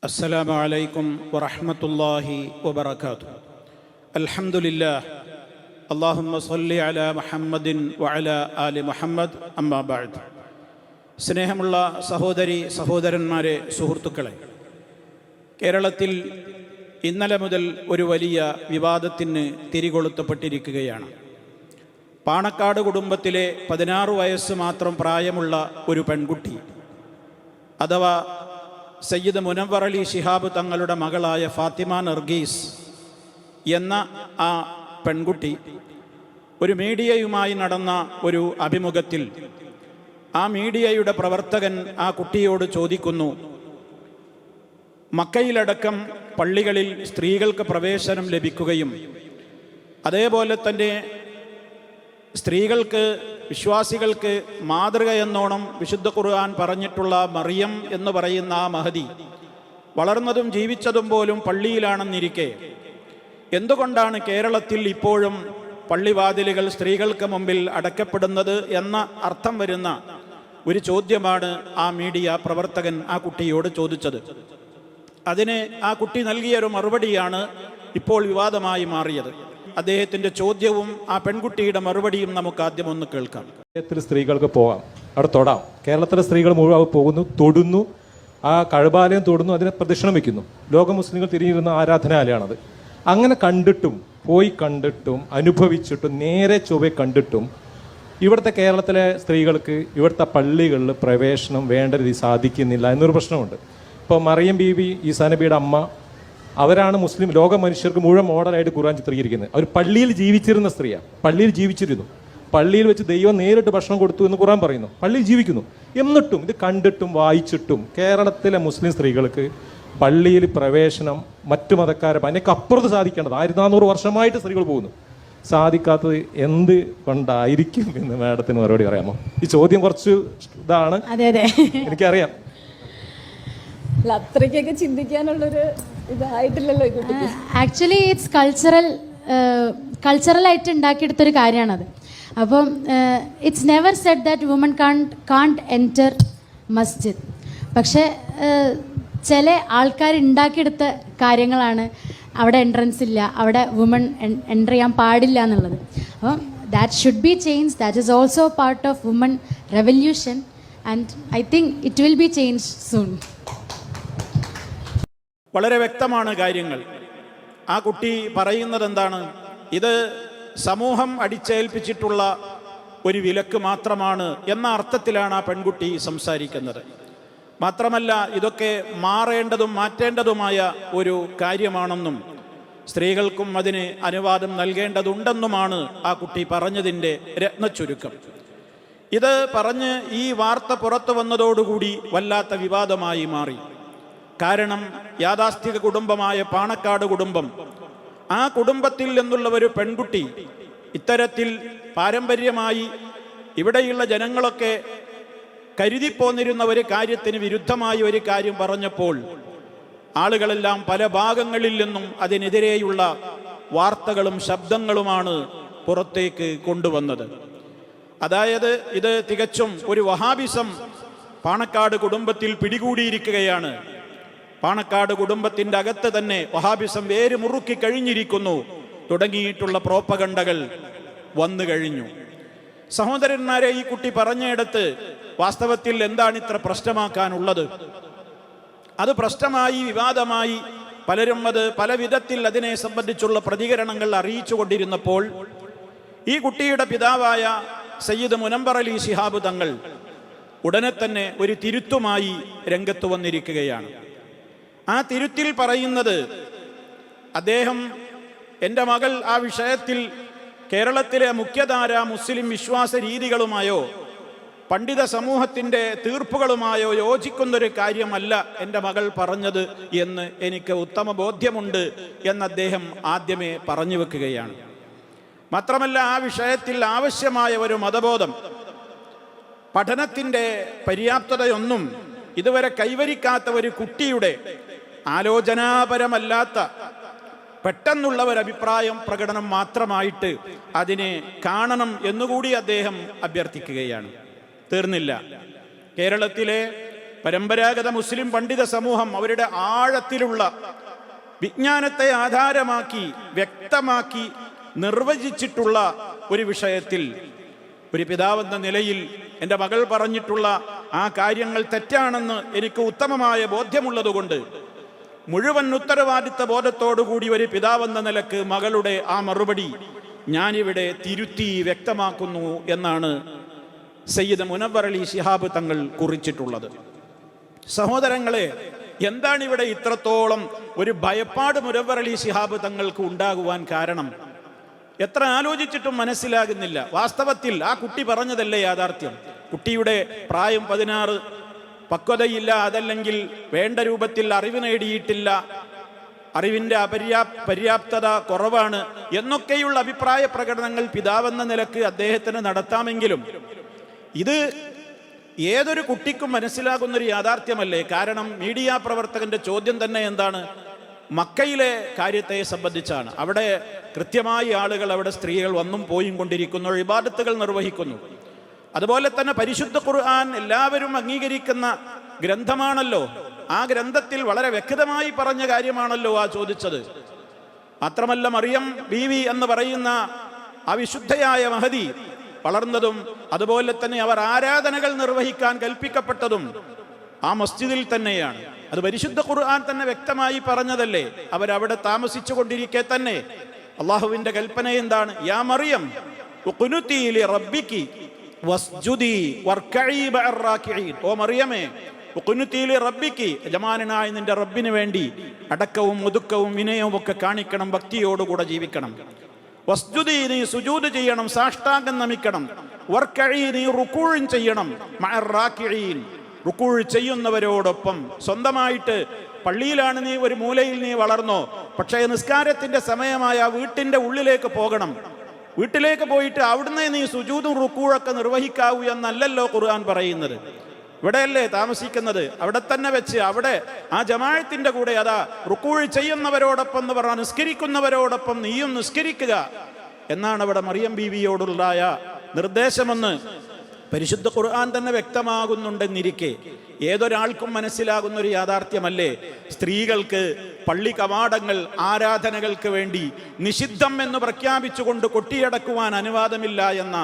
السلام عليكم ورحمة الله وبركاته. الحمد لله. اللهم صل على محمد وعلى آل محمد. أما بعد. സ്നേഹമുള്ള സഹോദരി സഹോദരന്മാരെ, സുഹൃത്തുക്കളെ, കേരളത്തിൽ ഇന്നലെ മുതൽ ഒരു വലിയ വിവാദത്തിന് തിരികൊളുത്തപ്പെട്ടിരിക്കുകയാണ്. പാണക്കാട് കുടുംബത്തിലെ 16 വയസ്സ് മാത്രം പ്രായമുള്ള ഒരു പെൺകുട്ടി, അഥവാ സയ്യിദ് മുനവ്വർ അലി ശിഹാബ് തങ്ങളുടെ മകളായ ഫാത്തിമ നർഗീസ് എന്ന ആ പെൺകുട്ടി ഒരു മീഡിയയുമായി നടന്ന ഒരു അഭിമുഖത്തിൽ ആ മീഡിയയുടെ പ്രവർത്തകൻ ആ കുട്ടിയോട് ചോദിക്കുന്നു, മക്കയിലടക്കം പള്ളികളിൽ സ്ത്രീകൾക്ക് പ്രവേശനം ലഭിക്കുകയും അതേപോലെ തന്നെ സ്ത്രീകൾക്ക്, വിശ്വാസികൾക്ക് മാതൃകയെന്നോണം വിശുദ്ധ ഖുർആൻ പറഞ്ഞിട്ടുള്ള മറിയം എന്ന് പറയുന്ന ആ മഹദി വളർന്നതും ജീവിച്ചതും പോലും പള്ളിയിലാണെന്നിരിക്കെ എന്തുകൊണ്ടാണ് കേരളത്തിൽ ഇപ്പോഴും പള്ളിവാതിലുകൾ സ്ത്രീകൾക്ക് മുമ്പിൽ അടയ്ക്കപ്പെടുന്നത് എന്ന അർത്ഥം വരുന്ന ഒരു ചോദ്യമാണ് ആ മീഡിയ പ്രവർത്തകൻ ആ കുട്ടിയോട് ചോദിച്ചത്. അതിന് ആ കുട്ടി നൽകിയൊരു മറുപടിയാണ് ഇപ്പോൾ വിവാദമായി മാറിയത്. അദ്ദേഹത്തിൻ്റെ ചോദ്യവും ആ പെൺകുട്ടിയുടെ മറുപടിയും നമുക്ക് ആദ്യം ഒന്ന് കേൾക്കാം. കേരളത്തിൽ സ്ത്രീകൾക്ക് പോകാം, അവിടെ തൊടാം. കേരളത്തിലെ സ്ത്രീകൾ മുഴുവൻ പോകുന്നു, തൊടുന്നു, ആ കഴബാലയം തൊടുന്നു, അതിനെ പ്രദക്ഷിണം വയ്ക്കുന്നു. ലോക മുസ്ലിങ്ങൾ തിരിഞ്ഞിരുന്ന ആരാധനാലയമാണത്. അങ്ങനെ കണ്ടിട്ടും, പോയി കണ്ടിട്ടും, അനുഭവിച്ചിട്ടും, നേരെ ചൊവ്വെ കണ്ടിട്ടും ഇവിടുത്തെ കേരളത്തിലെ സ്ത്രീകൾക്ക് ഇവിടുത്തെ പള്ളികളിൽ പ്രവേശനം വേണ്ട രീതി സാധിക്കുന്നില്ല എന്നൊരു പ്രശ്നമുണ്ട്. ഇപ്പോൾ മറിയം ബീവി, ഈസാ നബിയുടെ അമ്മ, അവരാണ് മുസ്ലിം ലോക മനുഷ്യർക്ക് മുഴുവൻ മോഡലായിട്ട് ഖുർആൻ ചിത്രീകരിക്കുന്നത്. അവർ പള്ളിയിൽ ജീവിച്ചിരുന്ന സ്ത്രീയാണ്, പള്ളിയിൽ ജീവിച്ചിരുന്നു, പള്ളിയിൽ വെച്ച് ദൈവം നേരിട്ട് ഭക്ഷണം കൊടുത്തു എന്ന് ഖുർആൻ പറയുന്നു, പള്ളിയിൽ ജീവിക്കുന്നു. എന്നിട്ടും ഇത് കണ്ടിട്ടും വായിച്ചിട്ടും കേരളത്തിലെ മുസ്ലിം സ്ത്രീകൾക്ക് പള്ളിയിൽ പ്രവേശനം മറ്റു മതക്കാരെ അതിനൊക്കെ അപ്പുറത്ത് സാധിക്കേണ്ടത് 1400 വർഷമായിട്ട് സ്ത്രീകൾ പോകുന്നു, സാധിക്കാത്തത് എന്ത് കൊണ്ടായിരിക്കും എന്ന് മാഡത്തിന് മറുപടി പറയാമോ? ഈ ചോദ്യം കുറച്ച് ഇതാണ്, എനിക്കറിയാം. അത്രയ്ക്കൊക്കെ ചിന്തിക്കാനുള്ളൊരു ഇതായിട്ടില്ലല്ലോ ആക്ച്വലി ഇറ്റ്സ് കൾച്ചറലായിട്ട് ഉണ്ടാക്കിയെടുത്തൊരു കാര്യമാണത്. അപ്പം it's never said that woman can't enter മസ്ജിദ്. പക്ഷേ ചില ആൾക്കാർ ഉണ്ടാക്കിയെടുത്ത കാര്യങ്ങളാണ് അവിടെ എൻട്രൻസ് ഇല്ല, അവിടെ വുമൺ എൻ്റർ ചെയ്യാൻ പാടില്ല എന്നുള്ളത്. അപ്പം that should be change. That is also part of woman revolution and I think it will be change soon. വളരെ വ്യക്തമാണ് കാര്യങ്ങൾ. ആ കുട്ടി പറയുന്നത് എന്താണ്? ഇത് സമൂഹം അടിച്ചേൽപ്പിച്ചിട്ടുള്ള ഒരു വിലക്ക് മാത്രമാണ് എന്ന അർത്ഥത്തിലാണ് ആ പെൺകുട്ടി സംസാരിക്കുന്നത്. മാത്രമല്ല, ഇതൊക്കെ മാറേണ്ടതും മാറ്റേണ്ടതുമായ ഒരു കാര്യമാണെന്നും സ്ത്രീകൾക്കും അതിന് അനുവാദം നൽകേണ്ടതുണ്ടെന്നുമാണ് ആ കുട്ടി പറഞ്ഞതിൻ്റെ രത്നച്ചുരുക്കം. ഇത് പറഞ്ഞ് ഈ വാർത്ത പുറത്തു വന്നതോടുകൂടി വല്ലാത്ത വിവാദമായി മാറി. കാരണം യാഥാസ്ഥിക കുടുംബമായ പാണക്കാട് കുടുംബം, ആ കുടുംബത്തിൽ നിന്നുള്ള ഒരു പെൺകുട്ടി ഇത്തരത്തിൽ പാരമ്പര്യമായി ഇവിടെയുള്ള ജനങ്ങളൊക്കെ കരുതിപ്പോന്നിരുന്ന ഒരു കാര്യത്തിന് വിരുദ്ധമായി ഒരു കാര്യം പറഞ്ഞപ്പോൾ ആളുകളെല്ലാം പല ഭാഗങ്ങളിൽ നിന്നും അതിനെതിരെയുള്ള വാർത്തകളും ശബ്ദങ്ങളുമാണ് പുറത്തേക്ക് കൊണ്ടുവന്നത്. അതായത് ഇത് തികച്ചും ഒരു വഹാബിസം പാണക്കാട് കുടുംബത്തിൽ പിടികൂടിയിരിക്കുകയാണ്. പാണക്കാട് കുടുംബത്തിൻ്റെ അകത്ത് തന്നെ വഹാബിസം വേര് മുറുക്കി കഴിഞ്ഞിരിക്കുന്നു തുടങ്ങിയിട്ടുള്ള പ്രോപ്പഗണ്ടകൾ വന്നു കഴിഞ്ഞു. സഹോദരന്മാരെ, ഈ കുട്ടി പറഞ്ഞയിടത്ത് വാസ്തവത്തിൽ എന്താണ് ഇത്ര പ്രശ്നമാക്കാനുള്ളത്? അത് പ്രശ്നമായി, വിവാദമായി, പലരും അത് പല വിധത്തിൽ അതിനെ സംബന്ധിച്ചുള്ള പ്രതികരണങ്ങൾ അറിയിച്ചു കൊണ്ടിരുന്നപ്പോൾ ഈ കുട്ടിയുടെ പിതാവായ സയ്യിദ് മുനവ്വർ അലി ശിഹാബ് തങ്ങൾ ഉടനെ തന്നെ ഒരു തിരുത്തുമായി രംഗത്ത് വന്നിരിക്കുകയാണ്. ആ തിരുത്തിൽ പറയുന്നത്, അദ്ദേഹം, എൻ്റെ മകൾ ആ വിഷയത്തിൽ കേരളത്തിലെ മുഖ്യധാര മുസ്ലിം വിശ്വാസ രീതികളുമായോ പണ്ഡിത സമൂഹത്തിൻ്റെ തീർപ്പുകളുമായോ യോജിക്കുന്നൊരു കാര്യമല്ല എൻ്റെ മകൾ പറഞ്ഞത് എന്ന് എനിക്ക് ഉത്തമ ബോധ്യമുണ്ട് എന്ന് അദ്ദേഹം ആദ്യമേ പറഞ്ഞു വെക്കുകയാണ്. മാത്രമല്ല, ആ വിഷയത്തിൽ ആവശ്യമായ ഒരു മതബോധം, പഠനത്തിൻ്റെ പര്യാപ്തതയൊന്നും ഇതുവരെ കൈവരിക്കാത്ത ഒരു കുട്ടിയുടെ ആലോചനാപരമല്ലാത്ത പെട്ടെന്നുള്ള ഒരു അഭിപ്രായം പ്രകടനം മാത്രമായിട്ട് അതിനെ കാണണം എന്നുകൂടി അദ്ദേഹം അഭ്യർത്ഥിക്കുകയാണ്. തീർന്നില്ല. കേരളത്തിലെ പരമ്പരാഗത മുസ്ലിം പണ്ഡിത സമൂഹം അവരുടെ ആഴത്തിലുള്ള വിജ്ഞാനത്തെ ആധാരമാക്കി വ്യക്തമാക്കി നിർവചിച്ചിട്ടുള്ള ഒരു വിഷയത്തിൽ ഒരു പിതാവെന്ന നിലയിൽ എൻ്റെ മകൾ പറഞ്ഞിട്ടുള്ള ആ കാര്യങ്ങൾ തെറ്റാണെന്ന് എനിക്ക് ഉത്തമമായ ബോധ്യമുള്ളതുകൊണ്ട് മുഴുവൻ ഉത്തരവാദിത്ത ബോധത്തോടുകൂടി ഒരു പിതാവെന്ന നിലക്ക് മകളുടെ ആ മറുപടി ഞാനിവിടെ തിരുത്തി വ്യക്തമാക്കുന്നു എന്നാണ് സയ്യിദ് മുനവ്വർ അലി ശിഹാബ് തങ്ങൾ കുറിച്ചിട്ടുള്ളത്. സഹോദരങ്ങളെ, എന്താണ് ഇവിടെ ഇത്രത്തോളം ഒരു ഭയപ്പാട് മുനവ്വർ അലി ശിഹാബ് തങ്ങൾക്ക് ഉണ്ടാകുവാൻ കാരണം? എത്ര ആലോചിച്ചിട്ടും മനസ്സിലാകുന്നില്ല. വാസ്തവത്തിൽ ആ കുട്ടി പറഞ്ഞതല്ലേ യാഥാർത്ഥ്യം. കുട്ടിയുടെ പ്രായം 16, പക്വതയില്ല, അതല്ലെങ്കിൽ വേണ്ട രൂപത്തിൽ അറിവ് നേടിയിട്ടില്ല, അറിവിൻ്റെ പര്യാപ്തത കുറവാണ് എന്നൊക്കെയുള്ള അഭിപ്രായ പ്രകടനങ്ങൾ പിതാവെന്ന നിലക്ക് അദ്ദേഹത്തിന് നടത്താമെങ്കിലും ഇത് ഏതൊരു കുട്ടിക്കും മനസ്സിലാകുന്നൊരു യാഥാർത്ഥ്യമല്ലേ? കാരണം മീഡിയ പ്രവർത്തകന്റെ ചോദ്യം തന്നെ എന്താണ്? മക്കയിലെ കാര്യത്തെ സംബന്ധിച്ചാണ്. അവിടെ കൃത്യമായി ആളുകൾ, അവിടെ സ്ത്രീകൾ വന്നും പോയും കൊണ്ടിരിക്കുന്നു, ഇബാദത്തുകൾ നിർവഹിക്കുന്നു. അതുപോലെ തന്നെ പരിശുദ്ധ ഖുർആൻ എല്ലാവരും അംഗീകരിക്കുന്ന ഗ്രന്ഥമാണല്ലോ. ആ ഗ്രന്ഥത്തിൽ വളരെ വ്യക്തമായി പറഞ്ഞ കാര്യമാണല്ലോ ആ ചോദിച്ചത്. മാത്രമല്ല, മറിയം ബീവി എന്ന് പറയുന്ന ആ വിശുദ്ധയായ മഹദി വളർന്നതും അതുപോലെ തന്നെ അവർ ആരാധനകൾ നിർവഹിക്കാൻ കൽപ്പിക്കപ്പെട്ടതും ആ മസ്ജിദിൽ തന്നെയാണ്. അത് പരിശുദ്ധ ഖുർആൻ തന്നെ വ്യക്തമായി പറഞ്ഞതല്ലേ. അവരവിടെ താമസിച്ചു കൊണ്ടിരിക്കെ തന്നെ അള്ളാഹുവിന്റെ കൽപ്പന എന്താണ്? യാ മറിയം ഉഖ്നുതി ലിറബ്ബികി വസ്ജുദി വർക്കഈ മഅർ റാക്കിഈൻ. ഓ മറിയമേ, ഉഖ്നുതി ലിറബ്ബികി, യജമാനനായ നിന്റെ റബ്ബിന് വേണ്ടി അടക്കവും ഒതുക്കവും വിനയവും ഒക്കെ കാണിക്കണം, ഭക്തിയോടുകൂടെ ജീവിക്കണം. വസ്ജുദി, നീ സുജൂദ് ചെയ്യണം, സാഷ്ടാംഗം നമിക്കണം. വർക്കഈ, നീ റുകൂഉൻ ചെയ്യണം. മഅർ റാക്കിഈൻ, റുകൂഉ ചെയ്യുന്നവരോടൊപ്പം. സ്വന്തമായിട്ട് പള്ളിയിലാണ് നീ ഒരു മൂലയിൽ നീ വളർന്നോ, പക്ഷേ നിസ്കാരത്തിന്റെ സമയമായ വീട്ടിന്റെ ഉള്ളിലേക്ക് പോകണം. വീട്ടിലേക്ക് പോയിട്ട് അവിടുന്ന് നീ സുജൂദും റുകൂഉമൊക്കെ നിർവഹിക്കാവൂ എന്നല്ലല്ലോ ഖുർആൻ പറയുന്നത്. ഇവിടെയല്ലേ താമസിക്കുന്നത്, അവിടെ തന്നെ വെച്ച് അവിടെ ആ ജമാഅത്തിന്റെ കൂടെ അതാ റുകൂഉ ചെയ്യുന്നവരോടൊപ്പം എന്ന് പറഞ്ഞാൽ നിസ്കരിക്കുന്നവരോടൊപ്പം നീയും നിസ്കരിക്കുക എന്നാണ് അവിടെ മറിയം ബീവിയോടുള്ളായ നിർദ്ദേശമെന്ന് പരിശുദ്ധ ഖുർആൻ തന്നെ വ്യക്തമാകുന്നുണ്ടെന്നിരിക്കെ ഏതൊരാൾക്കും മനസ്സിലാകുന്ന ഒരു യാഥാർത്ഥ്യമല്ലേ സ്ത്രീകൾക്ക് പള്ളി കവാടങ്ങൾ ആരാധനകൾക്ക് വേണ്ടി നിഷിദ്ധം എന്ന് പ്രഖ്യാപിച്ചുകൊണ്ട് കൊട്ടിയടക്കുവാൻ അനുവാദമില്ല എന്ന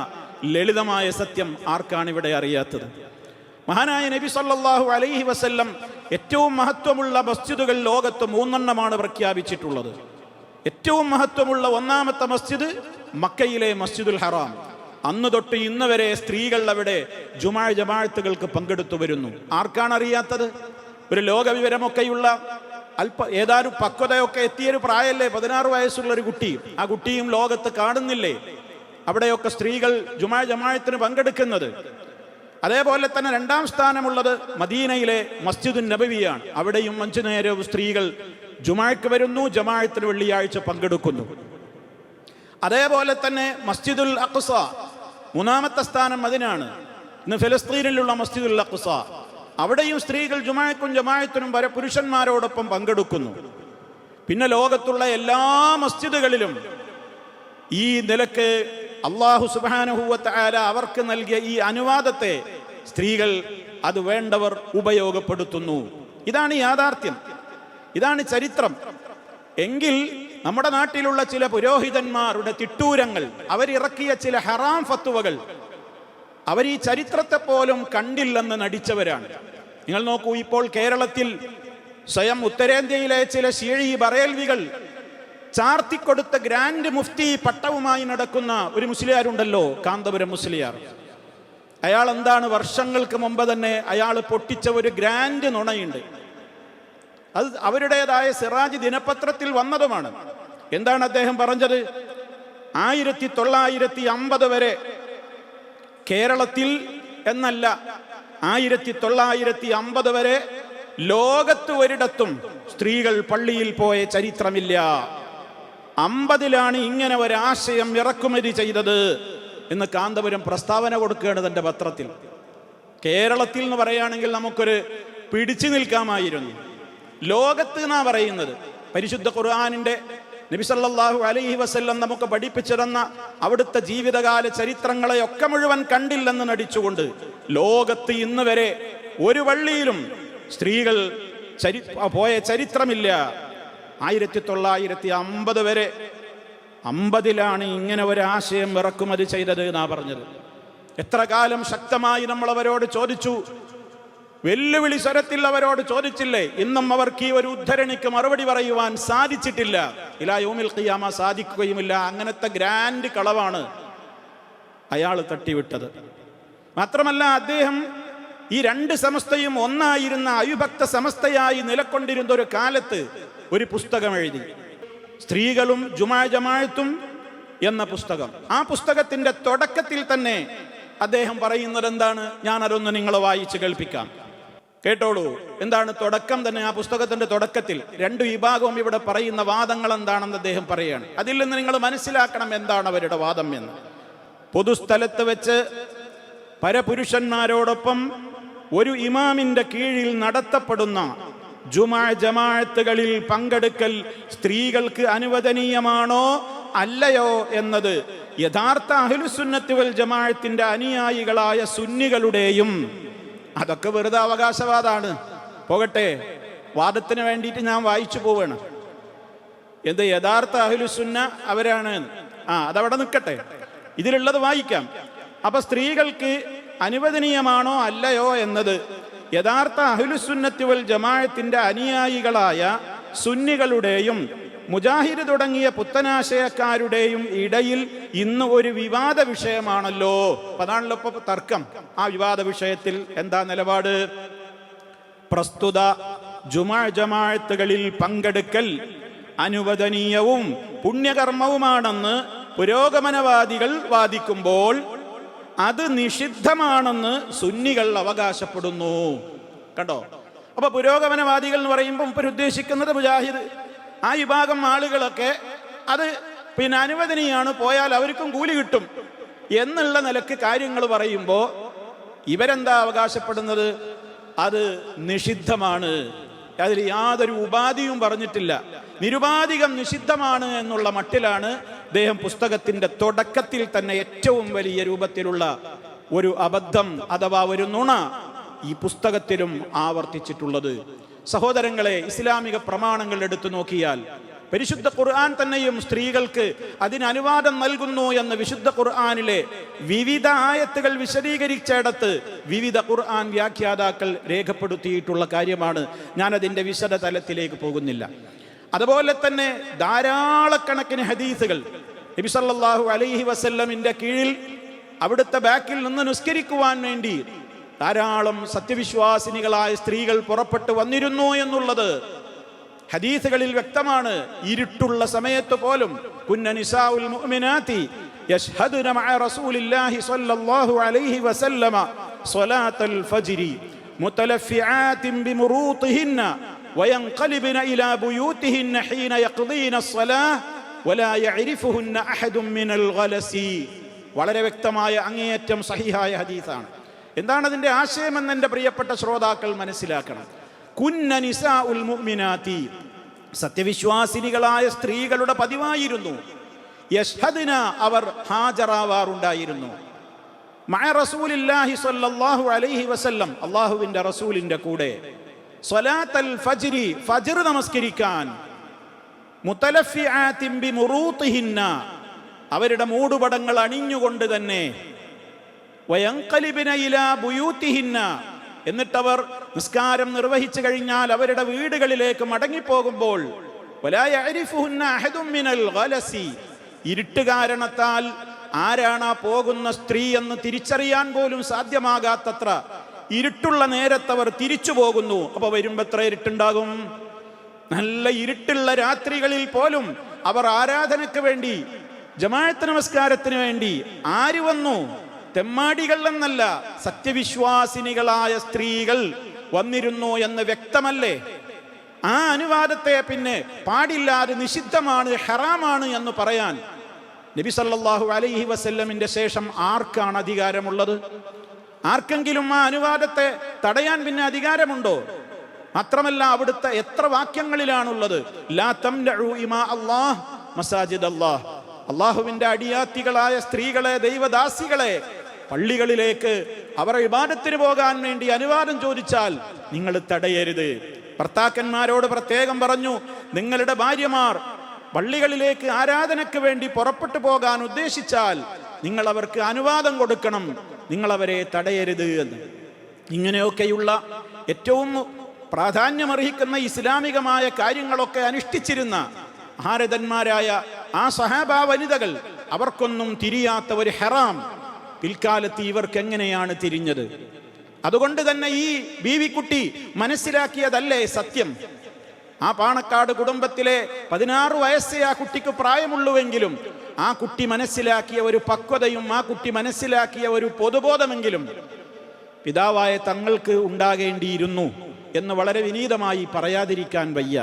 ലളിതമായ സത്യം ആർക്കാണ് ഇവിടെ അറിയാത്തത്? മഹാനായ നബി സല്ലല്ലാഹു അലൈഹി വസല്ലം ഏറ്റവും മഹത്വമുള്ള മസ്ജിദുകൾ ലോകത്ത് 3 പ്രഖ്യാപിച്ചിട്ടുള്ളത്. ഏറ്റവും മഹത്വമുള്ള 1ാമത്തെ മസ്ജിദ് മക്കയിലെ മസ്ജിദുൽ ഹറാം. അന്ന് തൊട്ട് ഇന്ന് വരെ സ്ത്രീകൾ അവിടെ ജമാഅത്തുകൾക്ക് പങ്കെടുത്തു വരുന്നു. ആർക്കാണ് അറിയാത്തത്? ഒരു ലോകവിവരമൊക്കെയുള്ള ഏതാനും പക്വതയൊക്കെ എത്തിയൊരു പ്രായമല്ലേ, 16 വയസ്സുള്ള ഒരു കുട്ടി. ആ കുട്ടിയും ലോകത്ത് കാണുന്നില്ലേ അവിടെയൊക്കെ സ്ത്രീകൾ ജമാഅത്തിന് പങ്കെടുക്കുന്നത്? അതേപോലെ തന്നെ 2ാം സ്ഥാനമുള്ളത് മദീനയിലെ മസ്ജിദുൻ നബവിയാണ്. അവിടെയും 5 നേരവും സ്ത്രീകൾ ജുമാഅക്ക് വരുന്നു, ജമാഅത്തിന് വെള്ളിയാഴ്ച പങ്കെടുക്കുന്നു. അതേപോലെ തന്നെ മസ്ജിദുൽ അഖ്സ 3ാമത്തെ സ്ഥാനം അതിനാണ്. ഇന്ന് ഫലസ്തീനിലുള്ള മസ്ജിദുൽ അഖ്സ, അവിടെയും സ്ത്രീകൾ ജുമാഅക്കും ജമാഅത്തിനും വരെ പുരുഷന്മാരോടൊപ്പം പങ്കെടുക്കുന്നു. പിന്നെ ലോകത്തുള്ള എല്ലാ മസ്ജിദുകളിലും ഈ നിലക്ക് അല്ലാഹു സുബ്ഹാനഹു വ തആല അവർക്ക് നൽകിയ ഈ അനുവാദത്തെ സ്ത്രീകൾ അത് വേണ്ടവർ ഉപയോഗപ്പെടുത്തുന്നു. ഇതാണ് യാഥാർത്ഥ്യം, ഇതാണ് ചരിത്രം. എങ്കിൽ നമ്മുടെ നാട്ടിലുള്ള ചില പുരോഹിതന്മാരുടെ തിട്ടൂരങ്ങൾ, അവരിറക്കിയ ചില ഹറാം ഫത്വകൾ, അവർ ഈ ചരിത്രത്തെ പോലും കണ്ടില്ലെന്ന് നടിച്ചവരാണ്. നിങ്ങൾ നോക്കൂ, ഇപ്പോൾ കേരളത്തിൽ സ്വയം ഉത്തരേന്ത്യയിലെ ചില ശീഴി ബറേൽവികൾ ചാർത്തിക്കൊടുത്ത ഗ്രാൻഡ് മുഫ്തി പട്ടവുമായി നടക്കുന്ന ഒരു മുസ്ലിയാരുണ്ടല്ലോ, കാന്തപുരം മുസ്ലിയാർ. അയാൾ എന്താണ്, വർഷങ്ങൾക്ക് മുമ്പ് തന്നെ അയാൾ പൊട്ടിച്ച ഒരു ഗ്രാൻഡ് നുണയുണ്ട്. അത് അവരുടേതായ സിറാജ് ദിനപത്രത്തിൽ വന്നതുമാണ്. എന്താണ് അദ്ദേഹം പറഞ്ഞത്? 1950 വരെ കേരളത്തിൽ എന്നല്ല, 1950 വരെ ലോകത്ത് ഒരിടത്തും സ്ത്രീകൾ പള്ളിയിൽ പോയ ചരിത്രമില്ല. 50-ലാണ് ഇങ്ങനെ ഒരാശയം ഇറക്കുമതി ചെയ്തത് എന്ന് കാന്തപുരം പ്രസ്താവന കൊടുക്കുകയാണ് തൻ്റെ പത്രത്തിൽ. കേരളത്തിൽ എന്ന് പറയുകയാണെങ്കിൽ നമുക്കൊരു പിടിച്ചു നിൽക്കാമായിരുന്നു. ലോകത്ത് എന്നാ പറയുന്നത്. പരിശുദ്ധ ഖുർആനിൻ്റെ നബി സല്ലല്ലാഹു അലൈഹി വസല്ലം നമുക്ക് പഠിപ്പിച്ചു തന്ന അവിടുത്തെ ജീവിതകാല ചരിത്രങ്ങളെയൊക്കെ മുഴുവൻ കണ്ടില്ലെന്ന് നടിച്ചുകൊണ്ട് ലോകത്ത് ഇന്ന് വരെ ഒരു പള്ളിയിലും സ്ത്രീകൾ പോയ ചരിത്രമില്ല. 1950 വരെ 50-ലാണ് ഇങ്ങനെ ഒരു ആശയം ഇറക്കുമതി ചെയ്തത് എന്നാ പറഞ്ഞത്. എത്ര കാലം ശക്തമായി നമ്മൾ അവരോട് ചോദിച്ചു, വെല്ലുവിളി സ്വരത്തിൽ അവരോട് ചോദിച്ചില്ലേ? ഇന്നും അവർക്ക് ഈ ഒരു ഉദ്ധരണിക്ക് മറുപടി പറയുവാൻ സാധിച്ചിട്ടില്ല. ഇലാ യൗമിൽ ഖിയാമ സാധിക്കുകയുമില്ല. അങ്ങനത്തെ ഗ്രാൻഡ് കളവാണ് അയാൾ തട്ടിവിട്ടത്. മാത്രമല്ല, അദ്ദേഹം ഈ രണ്ട് സമസ്തയും ഒന്നായിരുന്ന അവിഭക്ത സമസ്തയായി നിലകൊണ്ടിരുന്ന ഒരു കാലത്ത് ഒരു പുസ്തകം എഴുതി, സ്ത്രീകളും ജുമാ ജമാഅത്തും എന്ന പുസ്തകം. ആ പുസ്തകത്തിന്റെ തുടക്കത്തിൽ തന്നെ അദ്ദേഹം പറയുന്നത് എന്താണ്? ഞാൻ അതൊന്ന് നിങ്ങളെ വായിച്ച് കേൾപ്പിക്കാം, കേട്ടോളൂ. എന്താണ് തുടക്കം തന്നെ? ആ പുസ്തകത്തിന്റെ തുടക്കത്തിൽ രണ്ട് വിഭാഗവും ഇവിടെ പറയുന്ന വാദങ്ങൾ എന്താണെന്ന് അദ്ദേഹം പറയുകയാണ്. അതിൽ നിന്ന് നിങ്ങൾ മനസ്സിലാക്കണം എന്താണ് അവരുടെ വാദം എന്ന്. പൊതുസ്ഥലത്ത് വെച്ച് പരപുരുഷന്മാരോടൊപ്പം ഒരു ഇമാമിന്റെ കീഴിൽ നടത്തപ്പെടുന്ന ജുമാ ജമാഅത്തുകളിൽ പങ്കെടുക്കൽ സ്ത്രീകൾക്ക് അനുവദനീയമാണോ അല്ലയോ എന്നത് യഥാർത്ഥ അഹ്ലുസുന്നത്തി വൽ ജമാഅത്തിന്റെ അനുയായികളായ സുന്നികളുടെയും, അതൊക്കെ വെറുതെ അവകാശവാദമാണ്, പോകട്ടെ, വാദത്തിന് വേണ്ടിയിട്ട് ഞാൻ വായിച്ചു പോവാണ്. എന്ത് യഥാർത്ഥ അഹ്ലുസുന്ന അവരാണ്, അതവിടെ നിൽക്കട്ടെ, ഇതിലുള്ളത് വായിക്കാം. അപ്പൊ സ്ത്രീകൾക്ക് അനുവദനീയമാണോ അല്ലയോ എന്നത് യഥാർത്ഥ അഹ്ലുസുന്നത്തി വൽ ജമാഅത്തിന്റെ അനുയായികളായ സുന്നികളുടെയും മുജാഹിദ് തുടങ്ങിയ പുത്തനാശയക്കാരുടെയും ഇടയിൽ ഇന്ന് ഒരു വിവാദ വിഷയമാണല്ലോ. അതാണല്ലോ ഇപ്പൊ തർക്കം. ആ വിവാദ വിഷയത്തിൽ എന്താ നിലപാട്? പ്രസ്തുത ജുമാ ജമാഅത്തുകളിൽ പങ്കെടുക്കൽ അനുവദനീയവും പുണ്യകർമ്മവുമാണെന്ന് പുരോഗമനവാദികൾ വാദിക്കുമ്പോൾ അത് നിഷിദ്ധമാണെന്ന് സുന്നികൾ അവകാശപ്പെടുന്നു. കണ്ടോ? അപ്പൊ പുരോഗമനവാദികൾ എന്ന് പറയുമ്പോൾ ഉദ്ദേശിക്കുന്നത് മുജാഹിദ്, ആ വിഭാഗം ആളുകളൊക്കെ അത് അനുവദനീയാണ്, പോയാൽ അവർക്കും കൂലി കിട്ടും എന്നുള്ള നിലക്ക് കാര്യങ്ങൾ പറയുമ്പോൾ ഇവരെന്താ അവകാശപ്പെടുന്നത്? അത് നിഷിദ്ധമാണ്, അതിൽ യാതൊരു ഉപാധിയും പറഞ്ഞിട്ടില്ല, നിരുപാധികം നിഷിദ്ധമാണ് എന്നുള്ള മട്ടിലാണ് അദ്ദേഹം പുസ്തകത്തിന്റെ തുടക്കത്തിൽ തന്നെ ഏറ്റവും വലിയ രൂപത്തിലുള്ള ഒരു അബദ്ധം അഥവാ ഒരു നുണ ഈ പുസ്തകത്തിലും ആവർത്തിച്ചിട്ടുള്ളത്. സഹോദരങ്ങളെ, ഇസ്ലാമിക പ്രമാണങ്ങൾ എടുത്തു നോക്കിയാൽ പരിശുദ്ധ ഖുർആൻ തന്നെയും സ്ത്രീകൾക്ക് അതിന് അനുവാദം നൽകുന്നു എന്ന് വിശുദ്ധ ഖുർആനിലെ വിവിധ ആയത്തുകൾ വിശദീകരിച്ചിടത്ത് വിവിധ ഖുർആൻ വ്യാഖ്യാതാക്കൾ രേഖപ്പെടുത്തിയിട്ടുള്ള കാര്യമാണ്. ഞാനതിൻ്റെ വിശദ തലത്തിലേക്ക് പോകുന്നില്ല. അതുപോലെ തന്നെ ധാരാളക്കണക്കിന് ഹദീസുകൾ നബി സല്ലല്ലാഹു അലൈഹി വസല്ലമിന്റെ കീഴിൽ അവിടുത്തെ ബാക്കിൽ നിന്ന് നിസ്കരിക്കുവാൻ വേണ്ടി ധാരാളം സത്യവിശ്വാസിനികളായ സ്ത്രീകൾ പുറപ്പെട്ടു വന്നിരുന്നു എന്നുള്ളത് ഹദീസുകളിൽ വ്യക്തമാണ്. ഇരുട്ടുള്ള സമയത്ത് പോലും കുന്ന നിസാഉൽ മുഅ്മിനാതി യശ്ഹദുന മഅ റസൂലില്ലാഹി സ്വല്ലല്ലാഹു അലൈഹി വസല്ലമ സ്വലാത്തൽ ഫജ്രി മുതലഫിആതിൻ ബിമുറൂതിഹിന്ന വയൻഖലിബന ഇലാ ബുയൂതിഹിന്ന ഹീന യഖ്ദീന അസ്സലാഹ് വലാ യഅരിഫുഹുന്ന അഹദും മിനൽ ഗലസി. വളരെ വ്യക്തമായ അങ്ങേയറ്റം സഹിഹായ ഹദീസാണ്. എന്താണ് അതിന്റെ ആശയമെന്ന് എൻ്റെ പ്രിയപ്പെട്ട ശ്രോതാക്കൾ മനസ്സിലാക്കണം. കുന്ന നിസാഉൽ മുഅ്മിനാതി, സത്യവിശ്വാസിനികളായ സ്ത്രീകളുടെ പതിവായിരുന്നു, യശ്ഹദിന, അവർ ഹാജരാവാറുണ്ടായിരുന്നു, മഅ റസൂലില്ലാഹി സ്വല്ലല്ലാഹു അലൈഹി വസല്ലം, അല്ലാഹുവിൻ്റെ റസൂലിൻ്റെ കൂടെ, സ്വലാത്തൽ ഫജ്രി, ഫജ്ർ നമസ്കരിക്കാൻ, മുതലഫിആതിൻ ബിമുറൂതിഹിന്ന, അവരുടെ മൂടുപടങ്ങൾ അണിഞ്ഞുകൊണ്ട് തന്നെ, വയൻഖലിബന ഇലാ ബുയൂതിഹിന്ന, എന്നിട്ടവർ നിസ്കാരം നിർവഹിച്ചു കഴിഞ്ഞാൽ അവരുടെ വീടുകളിലേക്ക് മടങ്ങിപ്പോകുമ്പോൾ, വലാ യഅരിഫുഹുന്ന അഹദും മിനൽ ഗലസി, ഇരുട്ട് കാരണത്താൽ ആരാണ് ആ പോകുന്ന സ്ത്രീ എന്ന് തിരിച്ചറിയാൻ പോലും സാധ്യമാകാത്തത്ര ഇരുട്ടുള്ള നേരത്തവർ തിരിച്ചു പോകുന്നു. അപ്പൊ വരുമ്പോ എത്ര ഇരുട്ടുണ്ടാകും? നല്ല ഇരുട്ടുള്ള രാത്രികളിൽ പോലും അവർ ആരാധനയ്ക്ക് വേണ്ടി, ജമാഅത്ത് നമസ്കാരത്തിന് വേണ്ടി ആര് വന്നു? തെമ്മാടികൾ എന്നല്ല, സത്യവിശ്വാസിനികളായ സ്ത്രീകൾ വന്നിരുന്നു എന്ന് വ്യക്തമല്ലേ? ആ അനുവാദത്തെ പിന്നെ പാടില്ലാതെ നിഷിദ്ധമാണ്, ഹറാമാണ് എന്ന് പറയാൻ നബി സല്ലല്ലാഹു അലൈഹി വസല്ലമിന്റെ ശേഷം ആർക്കാണ് അധികാരമുള്ളത്? ആർക്കെങ്കിലും ആ അനുവാദത്തെ തടയാൻ പിന്നെ അധികാരമുണ്ടോ? മാത്രമല്ല, അവിടുത്തെ എത്ര വാക്യങ്ങളിലാണുള്ളത്? ലാ തംനഉ ഇമാ അല്ലാഹ് മസാജിദ് അല്ലാഹ്. അള്ളാഹുവിന്റെ അടിയാത്തികളായ സ്ത്രീകളെ, ദൈവദാസികളെ പള്ളികളിലേക്ക് അവർ ഇബാദത്തിന് പോകാൻ വേണ്ടി അനുവാദം ചോദിച്ചാൽ നിങ്ങൾ തടയരുത്. ഭർത്താക്കന്മാരോട് പ്രത്യേകം പറഞ്ഞു, നിങ്ങളുടെ ഭാര്യമാർ പള്ളികളിലേക്ക് ആരാധനയ്ക്ക് വേണ്ടി പുറപ്പെട്ടു പോകാൻ ഉദ്ദേശിച്ചാൽ നിങ്ങൾ അവർക്ക് അനുവാദം കൊടുക്കണം, നിങ്ങൾ അവരെ തടയരുത് എന്ന്. ഇങ്ങനെയൊക്കെയുള്ള ഏറ്റവും പ്രാധാന്യമർഹിക്കുന്ന ഇസ്ലാമികമായ കാര്യങ്ങളൊക്കെ അനുഷ്ഠിച്ചിരുന്ന ഭാരതന്മാരായ ആ സഹാബ വനിതകൾ, അവർക്കൊന്നും തിരിയാത്ത ഒരു ഹറാം പിൽക്കാലത്ത് ഇവർക്ക് എങ്ങനെയാണ് തിരിഞ്ഞത്? അതുകൊണ്ട് തന്നെ ഈ ബീവിക്കുട്ടി മനസ്സിലാക്കിയതല്ലേ സത്യം. ആ പാണക്കാട് കുടുംബത്തിലെ 16 വയസ്സേ ആ കുട്ടിക്ക് പ്രായമുള്ളുവെങ്കിലും ആ കുട്ടി മനസ്സിലാക്കിയ ഒരു പക്വതയും ആ കുട്ടി മനസ്സിലാക്കിയ ഒരു പൊതുബോധമെങ്കിലും പിതാവായ തങ്ങൾക്ക് ഉണ്ടാകേണ്ടിയിരുന്നു എന്ന് വളരെ വിനീതമായി പറയാതിരിക്കാൻ വയ്യ.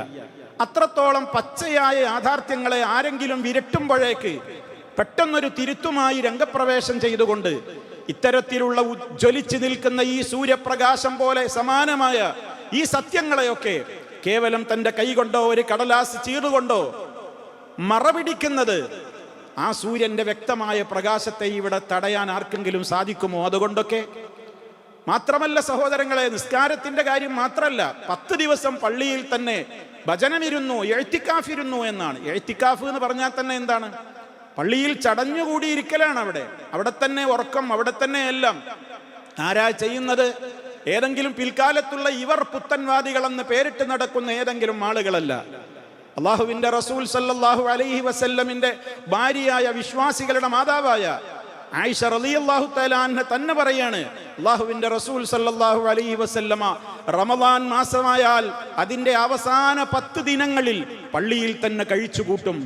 അത്രത്തോളം പച്ചയായ യാഥാർത്ഥ്യങ്ങളെ ആരെങ്കിലും വിരട്ടുമ്പോഴേക്ക് പെട്ടെന്നൊരു തിരുത്തുമായി രംഗപ്രവേശം ചെയ്തുകൊണ്ട് ഇത്തരത്തിലുള്ള ഉജ്ജ്വലിച്ചു നിൽക്കുന്ന ഈ സൂര്യപ്രകാശം പോലെ സമാനമായ ഈ സത്യങ്ങളെയൊക്കെ കേവലം തൻ്റെ കൈകൊണ്ടോ ഒരു കടലാസ് ചീറുകൊണ്ടോ മറപിടിക്കുന്നത് ആ സൂര്യന്റെ വ്യക്തമായ പ്രകാശത്തെ ഇവിടെ തടയാൻ ആർക്കെങ്കിലും സാധിക്കുമോ? അതുകൊണ്ടൊക്കെ മാത്രമല്ല സഹോദരങ്ങളെ, നിസ്കാരത്തിന്റെ കാര്യം മാത്രമല്ല, 10 ദിവസം പള്ളിയിൽ തന്നെ ഭജനമിരുന്നു, എഴുത്തിക്കാഫിരുന്നു എന്നാണ്. എഴുത്തിക്കാഫ് എന്ന് പറഞ്ഞാൽ തന്നെ എന്താണ്? പള്ളിയിൽ ചടഞ്ഞുകൂടിയിരിക്കലാണ്. അവിടെ തന്നെ ഉറക്കം, അവിടെ തന്നെ എല്ലാം. ആരാ ചെയ്യുന്നത്? ഏതെങ്കിലും പിൽക്കാലത്തുള്ള ഇവർ പുത്തൻവാദികളെന്ന് പേരിട്ട് നടക്കുന്ന ഏതെങ്കിലും ആളുകളല്ല. അള്ളാഹുവിന്റെ റസൂൽ സല്ലല്ലാഹു അലൈഹി വസല്ലമിന്റെ ഭാര്യയായ വിശ്വാസികളുടെ മാതാവായ ആയിഷ റളിയല്ലാഹു തആല അൻഹ തന്നെ പറയാണ്, അള്ളാഹുവിന്റെ റസൂൽ സല്ലല്ലാഹു അലൈഹി വസല്ലമ റമദാൻ മാസമായാൽ അതിന്റെ അവസാന 10 ദിനങ്ങളിൽ പള്ളിയിൽ തന്നെ കഴിച്ചുകൂട്ടും.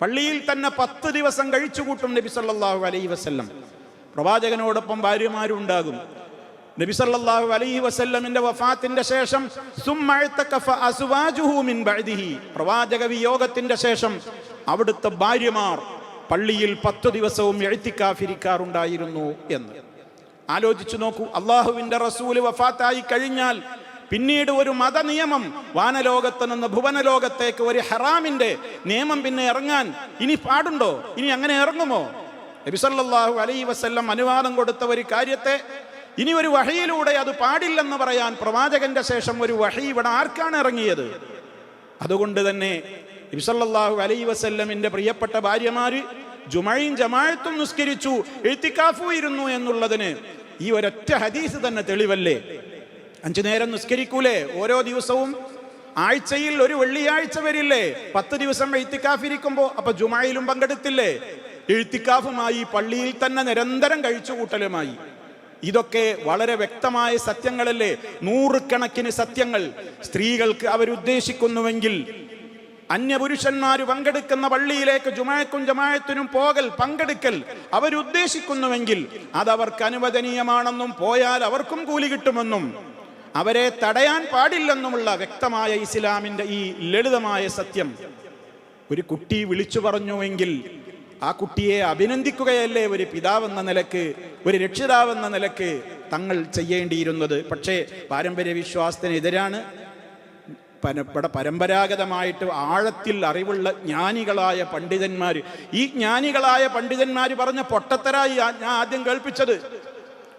പള്ളിയിൽ തന്നെ 10 ദിവസം കഴിച്ചുകൂട്ടും നബി സല്ലല്ലാഹു അലൈഹി വസല്ലം. പ്രവാചകനോടൊപ്പം ഭാര്യമാരുണ്ടാകും. നബി സല്ലല്ലാഹു അലൈഹി വസല്ലമിന്റെ വഫാത്തിന്റെ ശേഷം പ്രവാചക വിയോഗത്തിന്റെ ശേഷം അവിടുത്തെ ഭാര്യമാർ പള്ളിയിൽ 10 ദിവസവും എഴുത്തിക്കാഫിരിക്കാറുണ്ടായിരുന്നു എന്ന് ആലോചിച്ചു നോക്കൂ. അള്ളാഹുവിന്റെ റസൂല് വഫാത്തായി കഴിഞ്ഞാൽ പിന്നീട് ഒരു മതനിയമം വാനലോകത്ത് നിന്ന് ഭുവനലോകത്തേക്ക് ഒരു ഹറാമിന്റെ നിയമം പിന്നെ ഇറങ്ങാൻ ഇനി പാടുണ്ടോ? ഇനി അങ്ങനെ ഇറങ്ങുമോ? നബി സല്ലല്ലാഹു അലൈഹി വസല്ലം അനുവാദം കൊടുത്ത ഒരു കാര്യത്തെ ഇനി ഒരു വഹയിലൂടെ അത് പാടില്ലെന്ന് പറയാൻ പ്രവാചകന്റെ ശേഷം ഒരു വഹി ഇവിടെ ആർക്കാണ് ഇറങ്ങിയത്? അതുകൊണ്ട് തന്നെ നബി സല്ലല്ലാഹു അലൈഹി വസല്ലമിന്റെ പ്രിയപ്പെട്ട ഭാര്യമാര് ജുമയും ജമാഅത്തും നിസ്കരിച്ചു, ഇഅ്തികാഫും ഇരുന്നു എന്നുള്ളതിന് ഈ ഒരൊറ്റ ഹദീസ് തന്നെ തെളിവല്ലേ? 5 നേരം നിസ്കരിക്കൂലേ ഓരോ ദിവസവും? ആഴ്ചയിൽ ഒരു വെള്ളിയാഴ്ച വരില്ലേ 10 ദിവസം ഇഅ്തികാഫിരിക്കുമ്പോ? അപ്പൊ ജുമയിലും പങ്കെടുത്തില്ലേ? ഇഅ്തികാഫുമായി പള്ളിയിൽ തന്നെ നിരന്തരം കഴിച്ചുകൂട്ടലുമായി. ഇതൊക്കെ വളരെ വ്യക്തമായ സത്യങ്ങളല്ലേ? 100 കണക്കിന് സത്യങ്ങൾ. സ്ത്രീകൾക്ക് അവരുദ്ദേശിക്കുന്നുവെങ്കിൽ അന്യപുരുഷന്മാർ പങ്കെടുക്കുന്ന പള്ളിയിലേക്ക് ജുമാഅക്കും ജമാഅത്തിനും പങ്കെടുക്കൽ അവരുദ്ദേശിക്കുന്നുവെങ്കിൽ അതവർക്ക് അനുവദനീയമാണെന്നും പോയാൽ അവർക്കും കൂലി കിട്ടുമെന്നും അവരെ തടയാൻ പാടില്ലെന്നുമുള്ള വ്യക്തമായ ഇസ്ലാമിന്റെ ഈ ലളിതമായ സത്യം ഒരു കുട്ടി വിളിച്ചു പറഞ്ഞുവെങ്കിൽ ആ കുട്ടിയെ അഭിനന്ദിക്കുകയല്ലേ ഒരു പിതാവെന്ന നിലക്ക്, ഒരു രക്ഷിതാവെന്ന നിലക്ക് തങ്ങൾ ചെയ്യേണ്ടിയിരുന്നത്? പക്ഷേ പാരമ്പര്യ വിശ്വാസത്തിനെതിരാണ്. പരമ്പരാഗതമായിട്ട് ആഴത്തിൽ അറിവുള്ള ജ്ഞാനികളായ പണ്ഡിതന്മാർ, ഈ ജ്ഞാനികളായ പണ്ഡിതന്മാർ പറഞ്ഞ പൊട്ടത്തരായി ഞാൻ ആദ്യം കേൾപ്പിച്ചത്.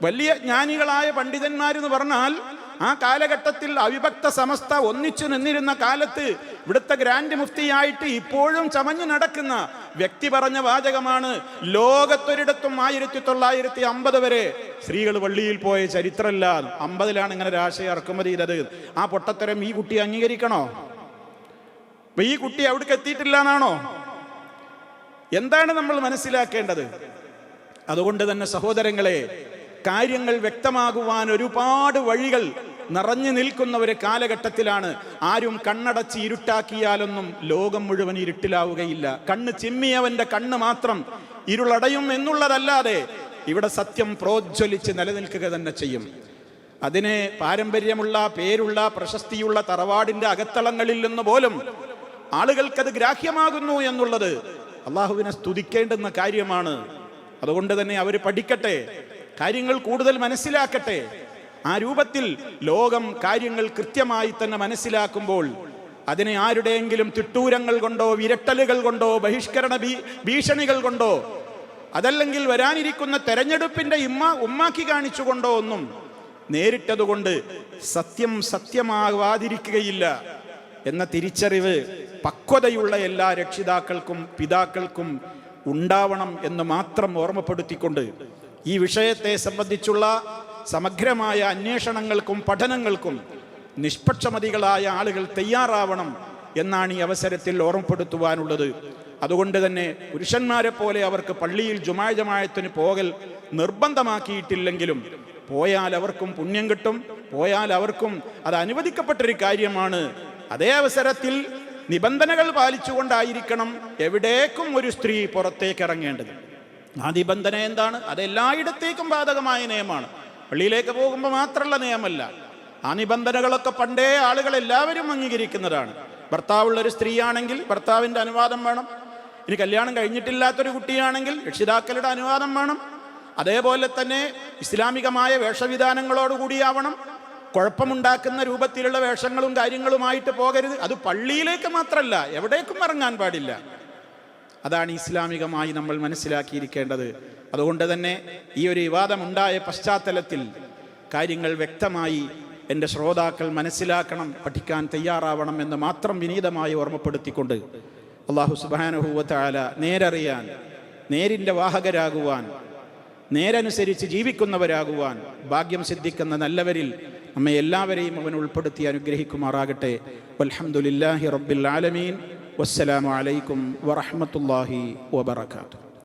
വലിയ ജ്ഞാനികളായ പണ്ഡിതന്മാരെന്ന് പറഞ്ഞാൽ ആ കാലഘട്ടത്തിൽ അവിഭക്ത സമസ്ത ഒന്നിച്ചു നിന്നിരുന്ന കാലത്ത് ഇവിടുത്തെ ഗ്രാൻഡ് മുഫ്തിയായിട്ട് ഇപ്പോഴും ചമഞ്ഞു നടക്കുന്ന വ്യക്തി പറഞ്ഞ വാചകമാണ്. ലോകത്തൊരിടത്തും 1950 വരെ സ്ത്രീകൾ പള്ളിയിൽ പോയ ചരിത്രമല്ല. 50-ലാണ് ഇങ്ങനെ രാഷ്ട്രീയ ഇറക്കുമതി ചെയ്തത്. ആ പൊട്ടത്തരം ഈ കുട്ടി അംഗീകരിക്കണോ? അപ്പൊ ഈ കുട്ടി അവിടേക്ക് എത്തിയിട്ടില്ല എന്നാണോ? എന്താണ് നമ്മൾ മനസ്സിലാക്കേണ്ടത്? അതുകൊണ്ട് തന്നെ സഹോദരങ്ങളെ, കാര്യങ്ങൾ വ്യക്തമാകുവാൻ ഒരുപാട് വഴികൾ നിറഞ്ഞു നിൽക്കുന്ന ഒരു കാലഘട്ടത്തിലാണ്. ആരും കണ്ണടച്ച് ഇരുട്ടാക്കിയാലൊന്നും ലോകം മുഴുവൻ ഇരുട്ടിലാവുകയില്ല. കണ്ണ് ചിമ്മിയവന്റെ കണ്ണ് മാത്രം ഇരുളടയും എന്നുള്ളതല്ലാതെ ഇവിടെ സത്യം പ്രോജ്വലിച്ച് നിലനിൽക്കുക തന്നെ ചെയ്യും. അതിന് പാരമ്പര്യമുള്ള, പേരുള്ള, പ്രശസ്തിയുള്ള തറവാടിന്റെ അകത്തളങ്ങളിൽ നിന്ന് പോലും ആളുകൾക്കത് ഗ്രാഹ്യമാകുന്നു എന്നുള്ളത് അള്ളാഹുവിനെ സ്തുതിക്കേണ്ടുന്ന കാര്യമാണ്. അതുകൊണ്ട് തന്നെ അവർ പഠിക്കട്ടെ, കാര്യങ്ങൾ കൂടുതൽ മനസ്സിലാക്കട്ടെ. ആ രൂപത്തിൽ ലോകം കാര്യങ്ങൾ കൃത്യമായി തന്നെ മനസ്സിലാക്കുമ്പോൾ അതിനെ ആരുടെയെങ്കിലും തിട്ടൂരങ്ങൾ കൊണ്ടോ വിരട്ടലുകൾ കൊണ്ടോ ബഹിഷ്കരണ ഭീഷണികൾ കൊണ്ടോ അതല്ലെങ്കിൽ വരാനിരിക്കുന്ന തെരഞ്ഞെടുപ്പിന്റെ ഉമ്മാക്കി കാണിച്ചുകൊണ്ടോ ഒന്നും നേരിട്ടതുകൊണ്ട് സത്യം സത്യമാവാതിരിക്കുകയില്ല എന്ന തിരിച്ചറിവ് പക്വതയുള്ള എല്ലാ രക്ഷിതാക്കൾക്കും പിതാക്കൾക്കും ഉണ്ടാവണം എന്ന് മാത്രം ഓർമ്മപ്പെടുത്തിക്കൊണ്ട് ഈ വിഷയത്തെ സംബന്ധിച്ചുള്ള സമഗ്രമായ അന്വേഷണങ്ങൾക്കും പഠനങ്ങൾക്കും നിഷ്പക്ഷമതികളായ ആളുകൾ തയ്യാറാവണം എന്നാണ് ഈ അവസരത്തിൽ ഓർമ്മപ്പെടുത്തുവാനുള്ളത്. അതുകൊണ്ട് തന്നെ പുരുഷന്മാരെ പോലെ അവർക്ക് പള്ളിയിൽ ജുമാ ജമാഅത്തിന് പോകൽ നിർബന്ധമാക്കിയിട്ടില്ലെങ്കിലും പോയാൽ അവർക്കും പുണ്യം കിട്ടും, പോയാൽ അവർക്കും അത് അനുവദിക്കപ്പെട്ടൊരു കാര്യമാണ്. അതേ അവസരത്തിൽ നിബന്ധനകൾ പാലിച്ചുകൊണ്ടായിരിക്കണം എവിടേക്കും ഒരു സ്ത്രീ പുറത്തേക്ക് ഇറങ്ങേണ്ടത്. ആ നിബന്ധന എന്താണ്? അത് എല്ലായിടത്തേക്കും ബാധകമായ നിയമമാണ്, പള്ളിയിലേക്ക് പോകുമ്പോൾ മാത്രമുള്ള നിയമമല്ല. ആ നിബന്ധനകളൊക്കെ പണ്ടേ ആളുകൾ എല്ലാവരും അംഗീകരിക്കുന്നതാണ്. ഭർത്താവുള്ളൊരു സ്ത്രീയാണെങ്കിൽ ഭർത്താവിൻ്റെ അനുവാദം വേണം. ഇനി കല്യാണം കഴിഞ്ഞിട്ടില്ലാത്തൊരു കുട്ടിയാണെങ്കിൽ രക്ഷിതാക്കളുടെ അനുവാദം വേണം. അതേപോലെ തന്നെ ഇസ്ലാമികമായ വേഷവിധാനങ്ങളോടുകൂടിയാവണം. കുഴപ്പമുണ്ടാക്കുന്ന രൂപത്തിലുള്ള വേഷങ്ങളും കാര്യങ്ങളുമായിട്ട് പോകരുത്. അത് പള്ളിയിലേക്ക് മാത്രമല്ല, എവിടേക്കും ഇറങ്ങാൻ പാടില്ല. അതാണ് ഇസ്ലാമികമായി നമ്മൾ മനസ്സിലാക്കിയിരിക്കേണ്ടത്. അതുകൊണ്ട് തന്നെ ഈ ഒരു വിവാദമുണ്ടായ പശ്ചാത്തലത്തിൽ കാര്യങ്ങൾ വ്യക്തമായി എൻ്റെ ശ്രോതാക്കൾ മനസ്സിലാക്കണം, പഠിക്കാൻ തയ്യാറാവണം എന്ന് മാത്രം വിനീതമായി ഓർമ്മപ്പെടുത്തിക്കൊണ്ട് അല്ലാഹു സുബ്ഹാനഹു വ തആല നേരറിയാൻ, നേരിൻ്റെ വാഹകരാകുവാൻ, നേരനുസരിച്ച് ജീവിക്കുന്നവരാകുവാൻ ഭാഗ്യം സിദ്ധിക്കുന്ന നല്ലവരിൽ നമ്മെ എല്ലാവരെയും അവൻ ഉൾപ്പെടുത്തി അനുഗ്രഹിക്കുമാറാകട്ടെ. വൽഹംദുലില്ലാഹി റബ്ബിൽ ആലമീൻ. വസ്സലാമു അലൈക്കും വറഹ്മത്തുള്ളാഹി വബറകാതുഹു.